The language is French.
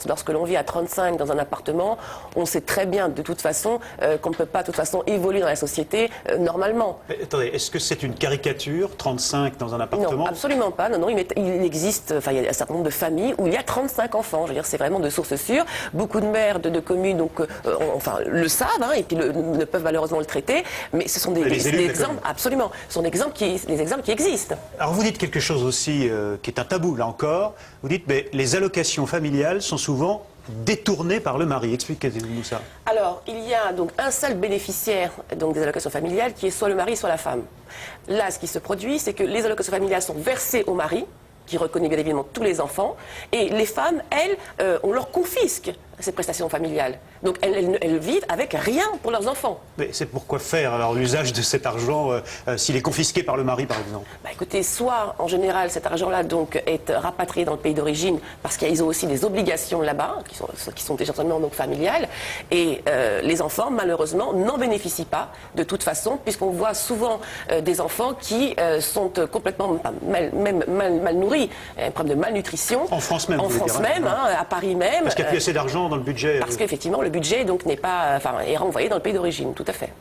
lorsque l'on vit à 35 dans un appartement, on sait très bien de toute façon qu'on ne peut pas de toute façon évoluer dans la société normalement. Mais attendez, est-ce que c'est une caricature, 35 dans un appartement? Non, absolument pas. Non, il existe, enfin, il y a un certain nombre de familles où il y a 35 enfants. Je veux dire, c'est vraiment de sources sûres. Beaucoup de maires de communes donc, enfin, le savent et puis ne peuvent malheureusement le traiter. Mais ce sont des exemples, absolument, ce sont des exemples qui existent. Alors vous dites quelque chose aussi qui est un tabou, là encore. Vous dites que les allocations familiales sont souvent détournées par le mari. Expliquez-nous ça. Alors, il y a donc un seul bénéficiaire donc, des allocations familiales qui est soit le mari, soit la femme. Là, ce qui se produit, c'est que les allocations familiales sont versées au mari, qui reconnaît bien évidemment tous les enfants, et les femmes, elles, on leur confisque ces prestations familiales. Donc elles vivent avec rien pour leurs enfants. Mais c'est pourquoi faire alors l'usage de cet argent s'il est confisqué par le mari, par exemple? Bah, écoutez, soit en général cet argent-là donc est rapatrié dans le pays d'origine parce qu'ils ont aussi des obligations là-bas qui sont essentiellement donc familiales, et les enfants malheureusement n'en bénéficient pas de toute façon, puisqu'on voit souvent des enfants qui sont complètement mal nourris, un problème de malnutrition. En France même. En France même, à Paris même. Parce qu'il n'y a plus assez d'argent dans le budget. Parce qu'effectivement le budget donc n'est pas, est renvoyé dans le pays d'origine, tout à fait.